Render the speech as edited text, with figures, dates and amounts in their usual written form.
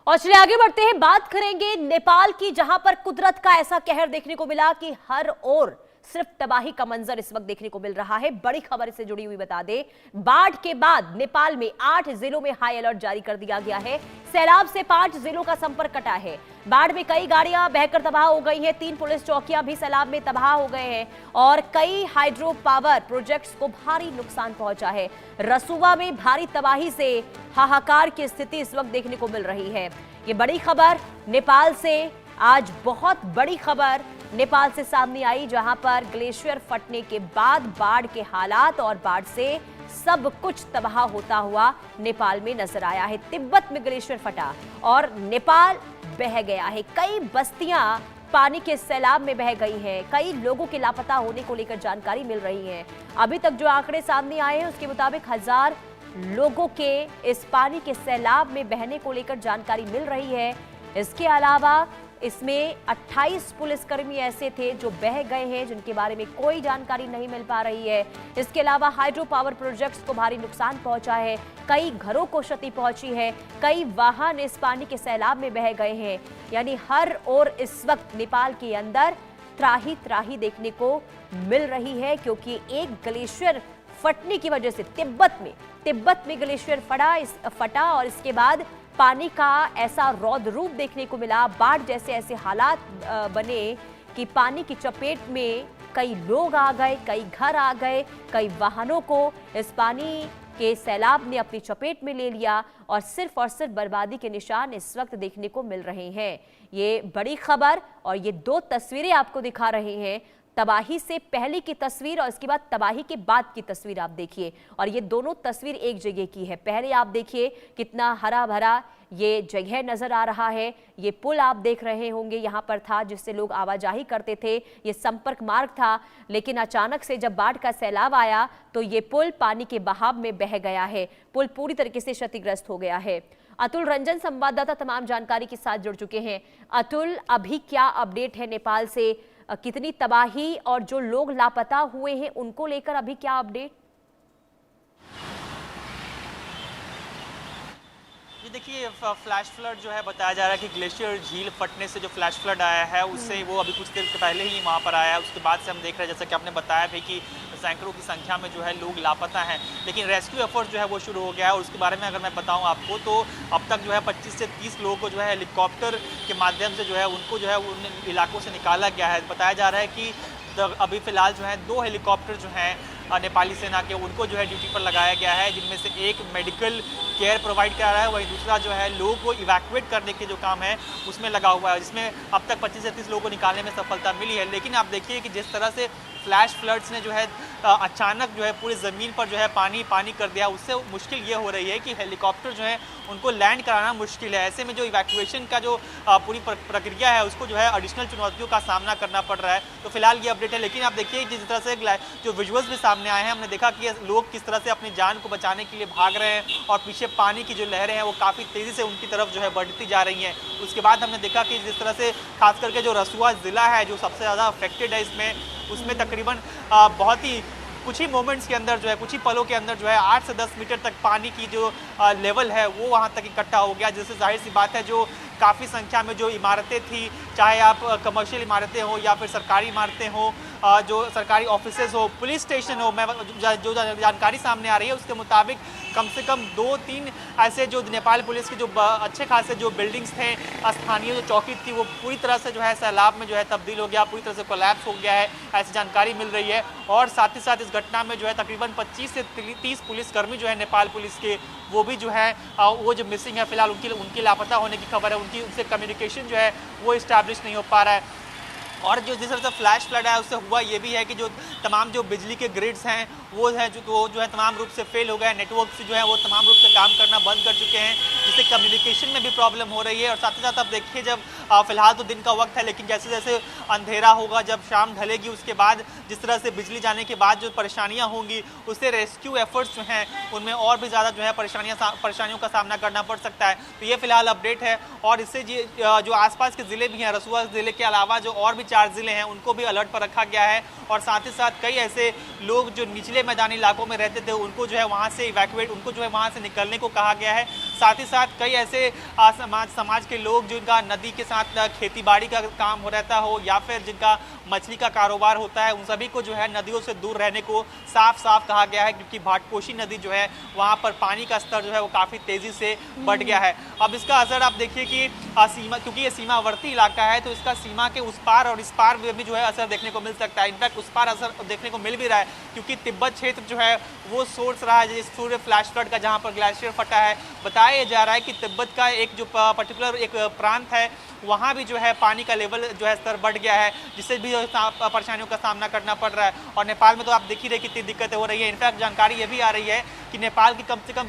और चलिए आगे बढ़ते हैं, बात करेंगे नेपाल की, जहां पर कुदरत का ऐसा कहर देखने को मिला कि हर ओर सिर्फ तबाही का मंजर इस वक्त देखने को मिल रहा है। बड़ी खबर इससे जुड़ी हुई बता दें, बाढ़ के बाद नेपाल में 8 जिलों में हाई अलर्ट जारी कर दिया गया है। सैलाब से 5 जिलों का संपर्क कटा है। बाढ़ में कई गाड़ियां बहकर तबाह हो गई हैं, 3 पुलिस चौकियां भी सैलाब में तबाह हो गए हैं और कई हाइड्रो पावर प्रोजेक्ट्स को भारी नुकसान पहुंचा है। रसुवा में भारी तबाही से हाहाकार की स्थिति इस वक्त देखने को मिल रही है। ये बड़ी खबर नेपाल से, आज बहुत बड़ी खबर नेपाल से सामने आई, जहां पर ग्लेशियर फटने के बाद बाढ़ के हालात और बाढ़ से सब कुछ तबाह होता हुआ नेपाल में नजर आया है। तिब्बत में ग्लेशियर फटा और नेपाल बह गया है। कई बस्तियां पानी के सैलाब में बह गई हैं। कई लोगों के लापता होने को लेकर जानकारी मिल रही है। अभी तक जो आंकड़े सामने आए हैं उसके मुताबिक 1000 लोगों के इस पानी के सैलाब में बहने को लेकर जानकारी मिल रही है। इसके अलावा इसमें 28 पुलिसकर्मी ऐसे थे जो बह गए हैं, जिनके बारे में कोई जानकारी नहीं मिल पा रही है। इसके अलावा हाइड्रो पावर प्रोजेक्ट्स को भारी नुकसान पहुंचा है, कई घरों को क्षति पहुंची है, कई वाहन इस पानी के सैलाब में बह गए हैं। यानी हर ओर इस वक्त नेपाल के अंदर त्राही त्राही देखने को मिल रही है, क्योंकि एक ग्लेशियर फटने की वजह से तिब्बत में ग्लेशियर फटा और इसके बाद पानी का ऐसा रौद्र रूप देखने को मिला। बाढ़ जैसे ऐसे हालात बने कि पानी की चपेट में कई लोग आ गए, कई घर आ गए, कई वाहनों को इस पानी के सैलाब ने अपनी चपेट में ले लिया और सिर्फ बर्बादी के निशान इस वक्त देखने को मिल रहे हैं। ये बड़ी खबर और ये 2 तस्वीरें आपको दिखा रहे हैं, तबाही से पहले की तस्वीर और इसके बाद तबाही के बाद की तस्वीर आप देखिए। और ये दोनों तस्वीर एक जगह की है। पहले आप देखिए कितना हरा भरा ये जगह नजर आ रहा है। ये पुल आप देख रहे होंगे यहाँ पर था, जिससे लोग आवाजाही करते थे, ये संपर्क मार्ग था। लेकिन अचानक से जब बाढ़ का सैलाब आया तो ये पुल पानी के बहाव में बह गया है। पुल पूरी तरीके से क्षतिग्रस्त हो गया है। अतुल रंजन संवाददाता तमाम जानकारी के साथ जुड़ चुके हैं। अतुल, अभी क्या अपडेट है नेपाल से? कितनी तबाही और जो लोग लापता हुए हैं उनको लेकर अभी क्या अपडेट? ये देखिए, फ्लैश फ्लड जो है बताया जा रहा है कि ग्लेशियर झील फटने से जो फ्लैश फ्लड आया है उससे वो अभी कुछ देर पहले ही वहाँ पर आया है। उसके बाद से हम देख रहे हैं, जैसा कि आपने बताया भी, कि सैकड़ों की संख्या में जो है लोग लापता हैं। लेकिन रेस्क्यू एफर्ट जो है वो शुरू हो गया है और उसके बारे में अगर मैं बताऊं आपको तो अब तक जो है 25 से 30 लोगों को जो है हेलीकॉप्टर के माध्यम से जो है उनको जो है उन इलाकों से निकाला गया है। बताया जा रहा है कि अभी फिलहाल जो है 2 हेलीकॉप्टर जो हैं नेपाली सेना के, उनको जो है ड्यूटी पर लगाया गया है, जिनमें से एक मेडिकल केयर प्रोवाइड करा रहा है, वहीं दूसरा जो है लोगों को इवैक्यूएट करने के जो काम है उसमें लगा हुआ है, जिसमें अब तक 25 से 30 लोगों को निकालने में सफलता मिली है। लेकिन आप देखिए कि जिस तरह से फ्लैश फ्लड्स ने जो है अचानक जो है पूरी ज़मीन पर जो है पानी कर दिया, उससे मुश्किल ये हो रही है कि हेलीकॉप्टर जो है उनको लैंड कराना मुश्किल है। ऐसे में जो इवैक्यूएशन का जो पूरी प्रक्रिया है उसको जो है एडिशनल चुनौतियों का सामना करना पड़ रहा है। तो फिलहाल ये अपडेट है। लेकिन आप देखिए जिस तरह से जो विजुअल्स भी सामने आए हैं, हमने देखा कि लोग किस तरह से अपनी जान को बचाने के लिए भाग रहे हैं और पीछे पानी की जो लहरें हैं वो काफ़ी तेज़ी से उनकी तरफ जो है बढ़ती जा रही हैं। उसके बाद हमने देखा कि जिस तरह से खास करके जो रसुआ ज़िला है जो सबसे ज़्यादा अफेक्टेड है उसमें तकरीबन बहुत ही कुछ ही मोमेंट्स के अंदर जो है, कुछ ही पलों के अंदर जो है 8 से 10 मीटर तक पानी की जो लेवल है वो वहाँ तक इकट्ठा हो गया, जिससे जाहिर सी बात है जो काफ़ी संख्या में जो इमारतें थी, चाहे आप कमर्शियल इमारतें हो या फिर सरकारी इमारतें हो, जो सरकारी ऑफिसेज हो, पुलिस स्टेशन हो, मैं जो जानकारी सामने आ रही है उसके मुताबिक कम से कम 2-3 ऐसे जो नेपाल पुलिस के जो अच्छे खासे जो बिल्डिंग्स थे, स्थानीय जो चौकी थी, वो पूरी तरह से जो है सैलाब में जो है तब्दील हो गया, पूरी तरह से कोलैप्स हो गया है, ऐसी जानकारी मिल रही है। और साथ ही साथ इस घटना में जो है तकरीबन 25 से 30 पुलिसकर्मी जो है नेपाल पुलिस के, वो भी जो है वो जो मिसिंग है, फिलहाल उनकी लापता होने की खबर है। उनसे कम्युनिकेशन जो है वो इस्टेब्लिश नहीं हो पा रहा है। और जो जिस तरह से फ्लैश फ्लड है उससे हुआ ये भी है कि जो तमाम जो बिजली के ग्रिड्स हैं वो जो है तमाम रूप से फेल हो गए, नेटवर्क से जो है वो तमाम रूप से काम करना बंद कर चुके हैं, जिससे कम्युनिकेशन में भी प्रॉब्लम हो रही है। और साथ ही साथ अब देखिए, जब फिलहाल तो दिन का वक्त है, लेकिन जैसे जैसे अंधेरा होगा, जब शाम ढलेगी, उसके बाद जिस तरह से बिजली जाने के बाद जो परेशानियाँ होंगी, उससे रेस्क्यू एफर्ट्स जो हैं उनमें और भी ज़्यादा जो है परेशानियों का सामना करना पड़ सकता है। तो ये फिलहाल अपडेट है। और इससे जो आसपास के ज़िले भी हैं, रसुआ ज़िले के अलावा जो और भी 4 ज़िले हैं उनको भी अलर्ट पर रखा गया है। और साथ ही साथ कई ऐसे लोग जो निचले मैदानी इलाकों में रहते थे उनको जो है वहाँ से इवैक्यूएट, उनको जो है वहाँ से निकलने को कहा गया है। साथ ही साथ कई ऐसे समाज के लोग जिनका नदी के साथ खेती बाड़ी का काम हो रहता हो या फिर जिनका मछली का कारोबार होता है, उन सभी को जो है नदियों से दूर रहने को साफ साफ कहा गया है, क्योंकि भाटकोशी नदी जो है वहाँ पर पानी का स्तर जो है वो काफ़ी तेज़ी से बढ़ गया है। अब इसका असर आप देखिए कि सीमा, क्योंकि ये सीमावर्ती इलाका है तो इसका सीमा के उस पार और इस पार में भी जो है असर देखने को मिल सकता है। इनफैक्ट उस पार असर देखने को मिल भी रहा है, क्योंकि तिब्बत क्षेत्र जो है वो सोर्स रहा है जिस सूर्य फ्लैश फ्लड का, जहाँ पर ग्लेशियर फटा है। बताया जा रहा है कि तिब्बत का एक जो पर्टिकुलर एक प्रांत है वहाँ भी जो है पानी का लेवल जो है स्तर बढ़ गया है, जिससे भी परेशानियों का सामना करना पड़ रहा है। और नेपाल में तो आप देख ही रहे कितनी दिक्कतें हो रही है। इनफैक्ट जानकारी ये भी आ रही है कि नेपाल की कम से कम